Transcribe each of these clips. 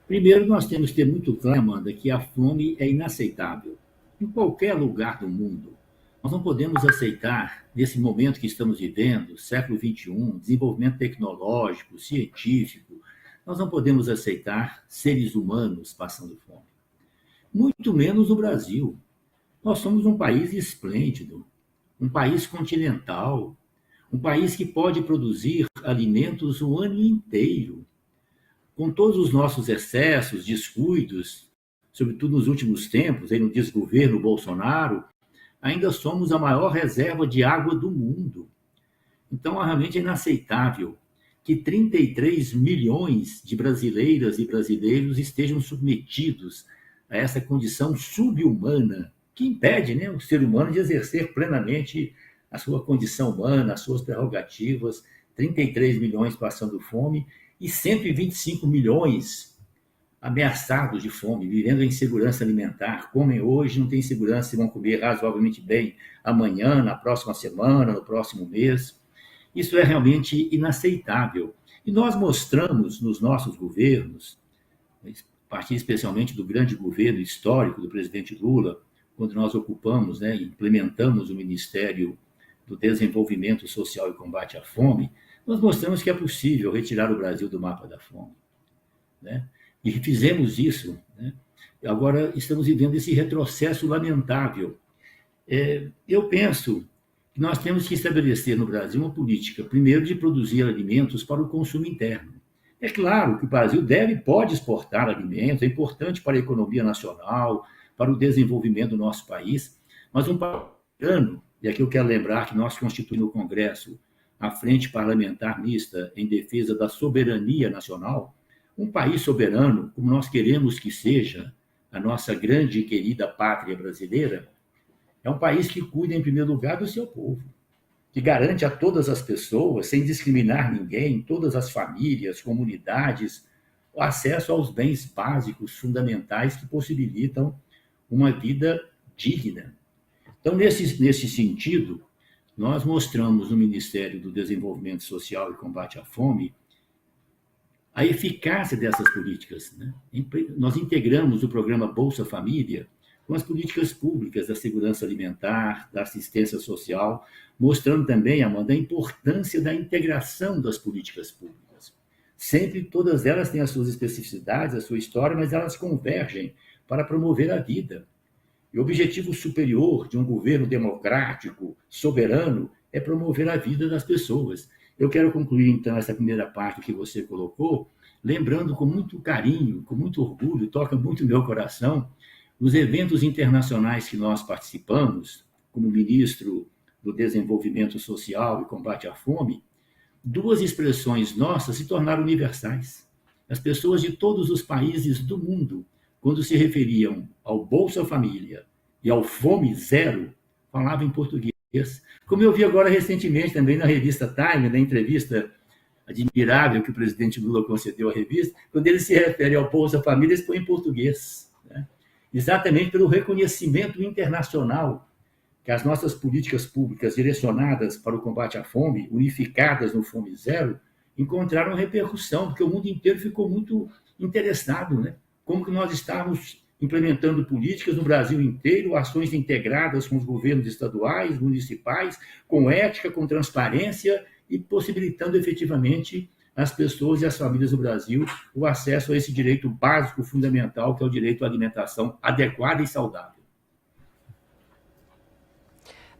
Primeiro, nós temos que ter muito claro, Amanda, que a fome é inaceitável. Em qualquer lugar do mundo, nós não podemos aceitar, nesse momento que estamos vivendo, século XXI, desenvolvimento tecnológico, científico, nós não podemos aceitar seres humanos passando fome. Muito menos no Brasil. Nós somos um país esplêndido, um país continental, um país que pode produzir alimentos o ano inteiro. Com todos os nossos excessos, descuidos, sobretudo nos últimos tempos, aí no desgoverno Bolsonaro, ainda somos a maior reserva de água do mundo. Então, realmente é inaceitável que 33 milhões de brasileiras e brasileiros estejam submetidos a essa condição subhumana, que impede, né, o ser humano de exercer plenamente a sua condição humana, as suas prerrogativas. 33 milhões passando fome e 125 milhões ameaçados de fome, vivendo em insegurança alimentar, comem hoje, não têm segurança se vão comer razoavelmente bem amanhã, na próxima semana, no próximo mês. Isso é realmente inaceitável. E nós mostramos nos nossos governos, a partir especialmente do grande governo histórico do presidente Lula, quando nós ocupamos, né, implementamos o Ministério do Desenvolvimento Social e Combate à Fome, nós mostramos que é possível retirar o Brasil do mapa da fome, né? E fizemos isso, né? Agora estamos vivendo esse retrocesso lamentável. Eu penso que nós temos que estabelecer no Brasil uma política, primeiro, de produzir alimentos para o consumo interno. É claro que o Brasil deve e pode exportar alimentos, é importante para a economia nacional, para o desenvolvimento do nosso país, mas um país soberano, e aqui eu quero lembrar que nós constituímos no Congresso a Frente Parlamentar Mista em defesa da soberania nacional. Um país soberano, como nós queremos que seja a nossa grande e querida pátria brasileira, é um país que cuida, em primeiro lugar, do seu povo, que garante a todas as pessoas, sem discriminar ninguém, todas as famílias, comunidades, o acesso aos bens básicos, fundamentais, que possibilitam uma vida digna. Então, nesse sentido, nós mostramos no Ministério do Desenvolvimento Social e Combate à Fome a eficácia dessas políticas, né? Nós integramos o programa Bolsa Família com as políticas públicas da segurança alimentar, da assistência social, mostrando também, Amanda, a importância da integração das políticas públicas. Sempre todas elas têm as suas especificidades, a sua história, mas elas convergem para promover a vida. E o objetivo superior de um governo democrático, soberano, é promover a vida das pessoas. Eu quero concluir, então, essa primeira parte que você colocou, lembrando com muito carinho, com muito orgulho, toca muito no meu coração, os eventos internacionais que nós participamos, como ministro do Desenvolvimento Social e Combate à Fome, duas expressões nossas se tornaram universais. As pessoas de todos os países do mundo, quando se referiam ao Bolsa Família e ao Fome Zero, falavam em português. Como eu vi agora recentemente também na revista Time, na entrevista admirável que o presidente Lula concedeu à revista, quando ele se refere ao Bolsa Família, ele põe em português, né? Exatamente pelo reconhecimento internacional que as nossas políticas públicas direcionadas para o combate à fome, unificadas no Fome Zero, encontraram repercussão, porque o mundo inteiro ficou muito interessado, né? Como que nós estamos implementando políticas no Brasil inteiro, ações integradas com os governos estaduais, municipais, com ética, com transparência e possibilitando efetivamente às pessoas e às famílias do Brasil o acesso a esse direito básico, fundamental, que é o direito à alimentação adequada e saudável.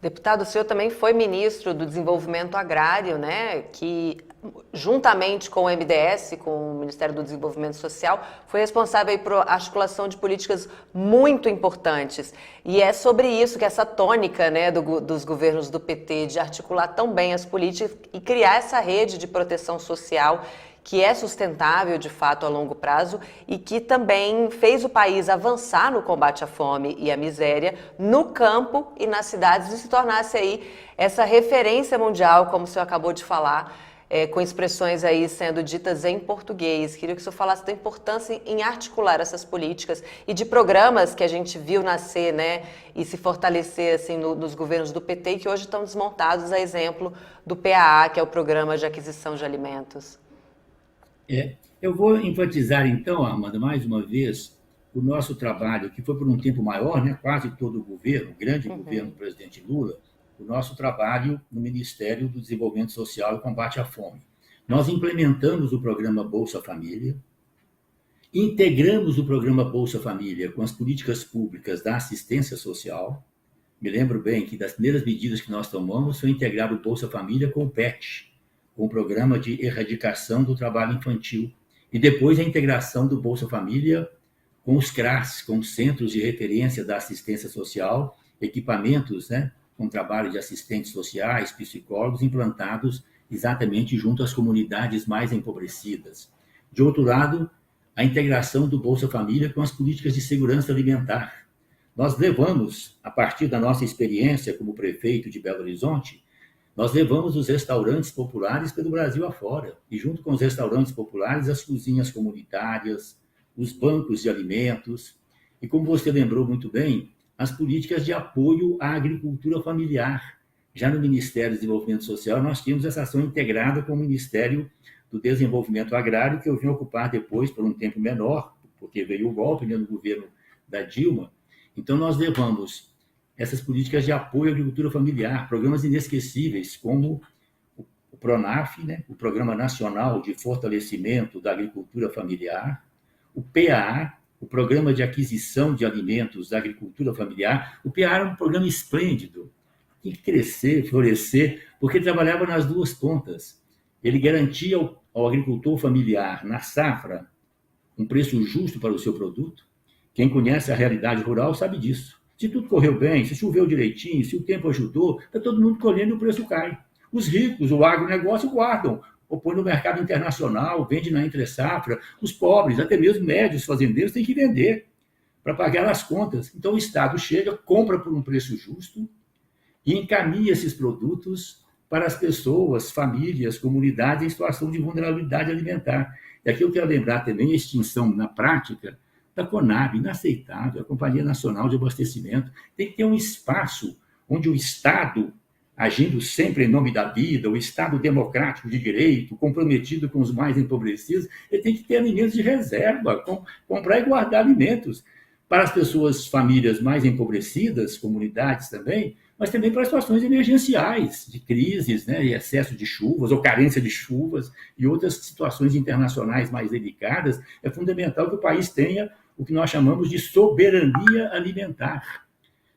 Deputado, o senhor também foi ministro do Desenvolvimento Agrário, né, que juntamente com o MDS, com o Ministério do Desenvolvimento Social, foi responsável por articulação de políticas muito importantes. E é sobre isso que essa tônica, né, dos governos do PT de articular tão bem as políticas e criar essa rede de proteção social que é sustentável, de fato, a longo prazo e que também fez o país avançar no combate à fome e à miséria no campo e nas cidades e se tornasse aí essa referência mundial, como o senhor acabou de falar, com expressões aí sendo ditas em português. Queria que o senhor falasse da importância em articular essas políticas e de programas que a gente viu nascer, né, e se fortalecer assim, nos governos do PT e que hoje estão desmontados, a exemplo do PAA, que é o Programa de Aquisição de Alimentos. Eu vou enfatizar, então, Amanda, mais uma vez, o nosso trabalho, que foi por um tempo maior, né, quase todo o governo, o grande governo do presidente Lula, o nosso trabalho no Ministério do Desenvolvimento Social e Combate à Fome. Nós implementamos o programa Bolsa Família, integramos o programa Bolsa Família com as políticas públicas da assistência social. Me lembro bem que das primeiras medidas que nós tomamos foi integrar o Bolsa Família com o PET, com o Programa de Erradicação do Trabalho Infantil, e depois a integração do Bolsa Família com os CRAS, com os Centros de Referência da Assistência Social, equipamentos, né, com trabalho de assistentes sociais, psicólogos, implantados exatamente junto às comunidades mais empobrecidas. De outro lado, a integração do Bolsa Família com as políticas de segurança alimentar. Nós levamos, a partir da nossa experiência como prefeito de Belo Horizonte, nós levamos os restaurantes populares pelo Brasil afora, e junto com os restaurantes populares, as cozinhas comunitárias, os bancos de alimentos, e como você lembrou muito bem, as políticas de apoio à agricultura familiar. Já no Ministério do Desenvolvimento Social, nós tínhamos essa ação integrada com o Ministério do Desenvolvimento Agrário, que eu vim ocupar depois por um tempo menor, porque veio o golpe, né, no governo da Dilma. Então, nós levamos essas políticas de apoio à agricultura familiar, programas inesquecíveis, como o PRONAF, né, o Programa Nacional de Fortalecimento da Agricultura Familiar, o PAA, o Programa de Aquisição de Alimentos da Agricultura Familiar. O PAA era um programa esplêndido, tinha que crescer, florescer, porque trabalhava nas duas pontas. Ele garantia ao agricultor familiar, na safra, um preço justo para o seu produto. Quem conhece a realidade rural sabe disso. Se tudo correu bem, se choveu direitinho, se o tempo ajudou, está todo mundo colhendo e o preço cai. Os ricos, o agronegócio, guardam, ou põe no mercado internacional, vende na entre-safra. Os pobres, até mesmo médios fazendeiros, têm que vender para pagar as contas. Então o Estado chega, compra por um preço justo e encaminha esses produtos para as pessoas, famílias, comunidades em situação de vulnerabilidade alimentar. E aqui eu quero lembrar também a extinção na prática da Conab, inaceitável, a Companhia Nacional de Abastecimento. Tem que ter um espaço onde o Estado, agindo sempre em nome da vida, o Estado democrático de direito, comprometido com os mais empobrecidos, ele tem que ter alimentos de reserva, comprar e guardar alimentos para as pessoas, famílias mais empobrecidas, comunidades também, mas também para situações emergenciais, de crises, né, e excesso de chuvas, ou carência de chuvas, e outras situações internacionais mais delicadas. É fundamental que o país tenha o que nós chamamos de soberania alimentar.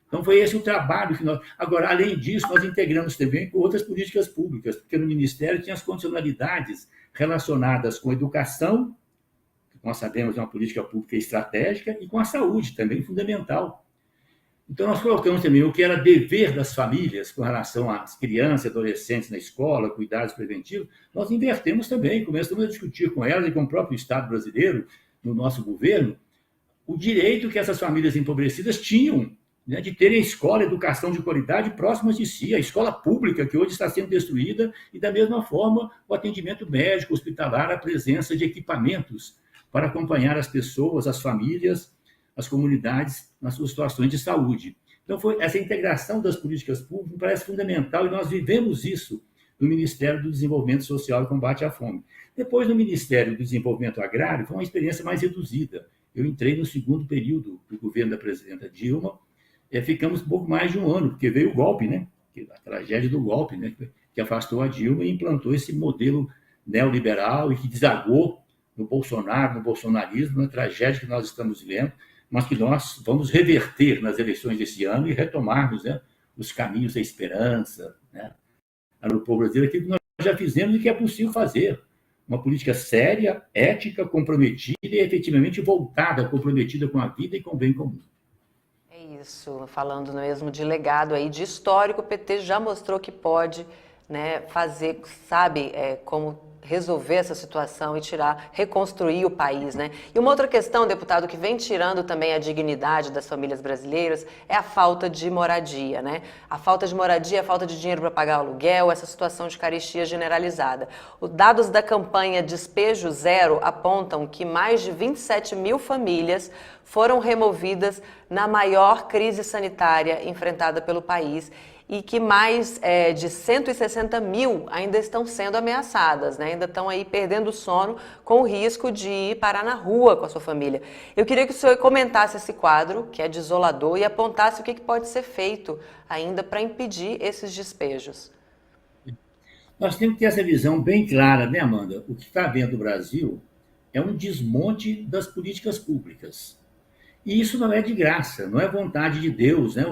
Então, foi esse o trabalho que nós... Agora, além disso, nós integramos também com outras políticas públicas, porque no Ministério tinha as condicionalidades relacionadas com a educação, que nós sabemos é uma política pública estratégica, e com a saúde, também fundamental. Então, nós colocamos também o que era dever das famílias com relação às crianças e adolescentes na escola, cuidados preventivos, nós invertemos também, começamos a discutir com elas e com o próprio Estado brasileiro, no nosso governo, o direito que essas famílias empobrecidas tinham, né, de terem escola, educação de qualidade próximas de si, a escola pública que hoje está sendo destruída, e da mesma forma o atendimento médico, hospitalar, a presença de equipamentos para acompanhar as pessoas, as famílias, as comunidades nas suas situações de saúde. Então, essa integração das políticas públicas me parece fundamental, e nós vivemos isso no Ministério do Desenvolvimento Social e Combate à Fome. Depois, no Ministério do Desenvolvimento Agrário, foi uma experiência mais reduzida. Eu entrei no segundo período do governo da presidenta Dilma, ficamos um pouco mais de um ano, porque veio o golpe, né? A tragédia do golpe, né? Que afastou a Dilma e implantou esse modelo neoliberal e que desagou no Bolsonaro, no bolsonarismo, na tragédia que nós estamos vivendo, mas que nós vamos reverter nas eleições desse ano e retomarmos, né, os caminhos da esperança, né, no povo brasileiro, aquilo que nós já fizemos e que é possível fazer. Uma política séria, ética, comprometida e efetivamente voltada, comprometida com a vida e com o bem comum. É isso, falando mesmo de legado aí, de histórico, o PT já mostrou que pode, né, fazer, sabe, como resolver essa situação e reconstruir o país, né? E uma outra questão, deputado, que vem tirando também a dignidade das famílias brasileiras é a falta de moradia, né? A falta de moradia, a falta de dinheiro para pagar o aluguel, essa situação de carestia generalizada. Os dados da campanha Despejo Zero apontam que mais de 27 mil famílias foram removidas na maior crise sanitária enfrentada pelo país e que mais de 160 mil ainda estão sendo ameaçadas, né? Ainda estão aí perdendo o sono com o risco de ir parar na rua com a sua família. Eu queria que o senhor comentasse esse quadro, que é desolador, e apontasse o que pode ser feito ainda para impedir esses despejos. Nós temos que ter essa visão bem clara, né, Amanda? O que está havendo no Brasil é um desmonte das políticas públicas. E isso não é de graça, não é vontade de Deus, né?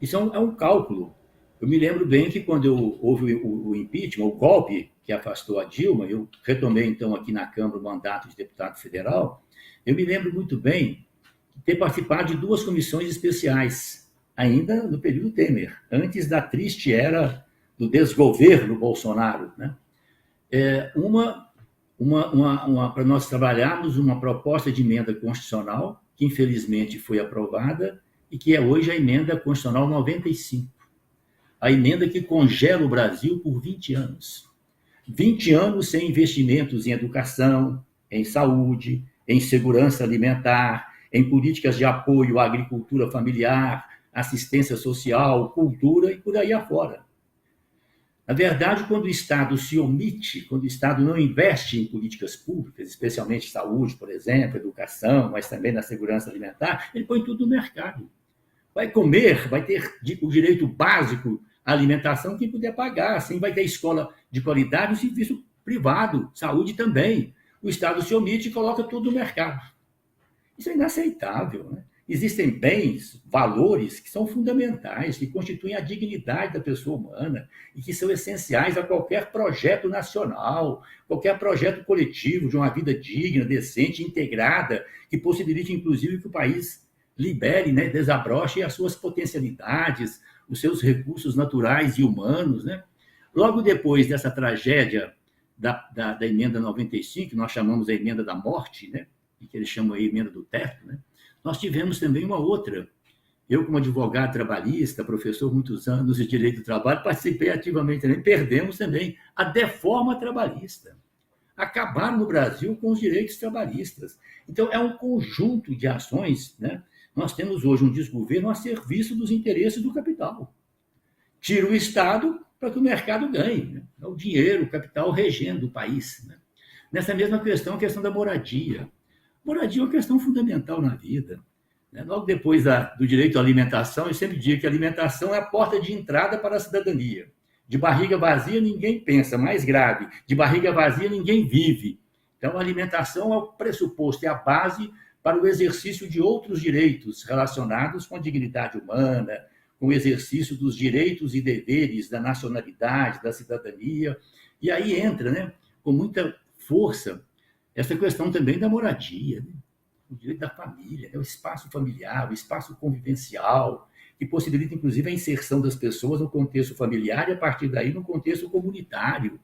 Isso é um cálculo. Eu me lembro bem que quando houve o impeachment, o golpe que afastou a Dilma, eu retomei então aqui na Câmara o mandato de deputado federal, eu me lembro muito bem de ter participado de duas comissões especiais, ainda no período Temer, antes da triste era do desgoverno Bolsonaro, né? Para nós trabalharmos uma proposta de emenda constitucional, que infelizmente foi aprovada, e que é hoje a emenda constitucional 95, a emenda que congela o Brasil por 20 anos. 20 anos sem investimentos em educação, em saúde, em segurança alimentar, em políticas de apoio à agricultura familiar, assistência social, cultura e por aí afora. Na verdade, quando o Estado se omite, quando o Estado não investe em políticas públicas, especialmente saúde, por exemplo, educação, mas também na segurança alimentar, ele põe tudo no mercado. Vai comer, vai ter o direito básico à alimentação, quem puder pagar, assim vai ter escola de qualidade e serviço privado, saúde também. O Estado se omite e coloca tudo no mercado. Isso é inaceitável, né? Existem bens, valores que são fundamentais, que constituem a dignidade da pessoa humana e que são essenciais a qualquer projeto nacional, qualquer projeto coletivo de uma vida digna, decente, integrada, que possibilite, inclusive, que o país libere, né, desabroche as suas potencialidades, os seus recursos naturais e humanos, né? Logo depois dessa tragédia da emenda 95, que nós chamamos a emenda da morte, né, e que eles chamam aí emenda do teto, né? Nós tivemos também uma outra. Eu, como advogado trabalhista, professor muitos anos de direito do trabalho, participei ativamente também. Perdemos também a deforma trabalhista. Acabaram no Brasil com os direitos trabalhistas. Então, é um conjunto de ações, né? Nós temos hoje um desgoverno a serviço dos interesses do capital. Tira o Estado para que o mercado ganhe, né? É o dinheiro, o capital regendo o país, né? Nessa mesma questão, a questão da moradia. Moradia é uma questão fundamental na vida, né? Logo depois do direito à alimentação, eu sempre digo que a alimentação é a porta de entrada para a cidadania. De barriga vazia, ninguém pensa. Mais grave, de barriga vazia, ninguém vive. Então, a alimentação é o pressuposto, é a base para o exercício de outros direitos relacionados com a dignidade humana, com o exercício dos direitos e deveres da nacionalidade, da cidadania. E aí entra, né, com muita força, essa questão também da moradia, né? O direito da família, né? O espaço familiar, o espaço convivencial, que possibilita, inclusive, a inserção das pessoas no contexto familiar e, a partir daí, no contexto comunitário.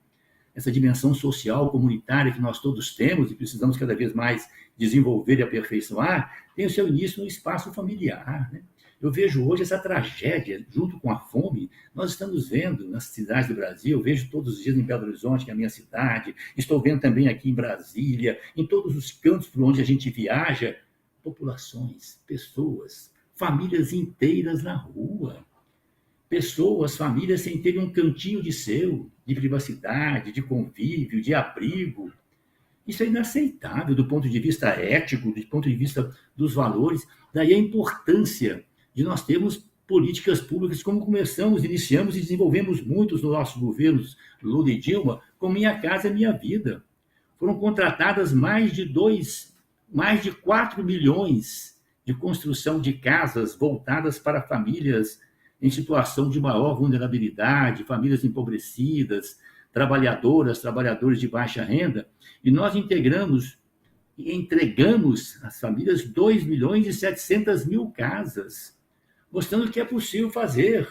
Essa dimensão social, comunitária que nós todos temos e precisamos cada vez mais desenvolver e aperfeiçoar, tem o seu início no espaço familiar, né? Eu vejo hoje essa tragédia, junto com a fome, nós estamos vendo nas cidades do Brasil, eu vejo todos os dias em Belo Horizonte, que é a minha cidade, estou vendo também aqui em Brasília, em todos os cantos por onde a gente viaja, populações, pessoas, famílias inteiras na rua. Pessoas, famílias sem terem um cantinho de privacidade, de convívio, de abrigo. Isso é inaceitável do ponto de vista ético, do ponto de vista dos valores. Daí a importância de nós termos políticas públicas, como iniciamos e desenvolvemos muitos nos nossos governos, Lula e Dilma, como Minha Casa Minha Vida. Foram contratadas mais de 4 milhões de construção de casas voltadas para famílias em situação de maior vulnerabilidade, famílias empobrecidas, trabalhadores de baixa renda, e nós integramos e entregamos às famílias 2 milhões e 700 mil casas, mostrando que é possível fazer.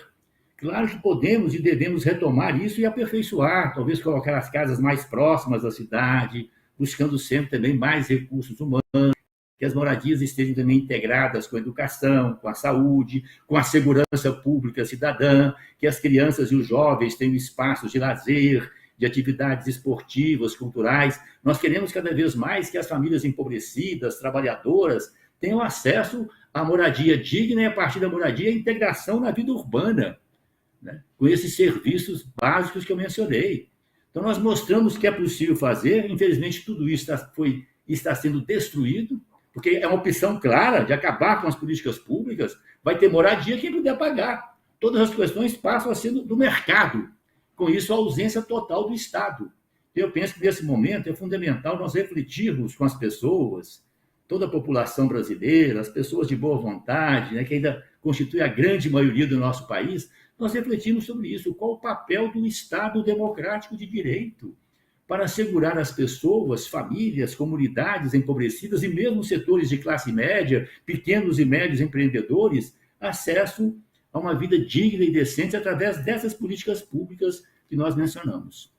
Claro que podemos e devemos retomar isso e aperfeiçoar, talvez colocar as casas mais próximas da cidade, buscando sempre também mais recursos humanos, que as moradias estejam também integradas com a educação, com a saúde, com a segurança pública cidadã, que as crianças e os jovens tenham espaços de lazer, de atividades esportivas, culturais. Nós queremos cada vez mais que as famílias empobrecidas, trabalhadoras, tenham acesso à moradia digna e, a partir da moradia, a integração na vida urbana. né, com esses serviços básicos que eu mencionei. Então, nós mostramos que é possível fazer. Infelizmente, tudo isso está sendo destruído, porque é uma opção clara de acabar com as políticas públicas. Vai ter moradia quem puder pagar. Todas as questões passam a ser do mercado. Com isso, a ausência total do Estado. Eu penso que, nesse momento, é fundamental nós refletirmos com as pessoas, toda a população brasileira, as pessoas de boa vontade, né, que ainda constitui a grande maioria do nosso país, nós refletimos sobre isso. Qual o papel do Estado democrático de direito para assegurar às pessoas, famílias, comunidades empobrecidas e mesmo setores de classe média, pequenos e médios empreendedores, acesso a uma vida digna e decente através dessas políticas públicas que nós mencionamos.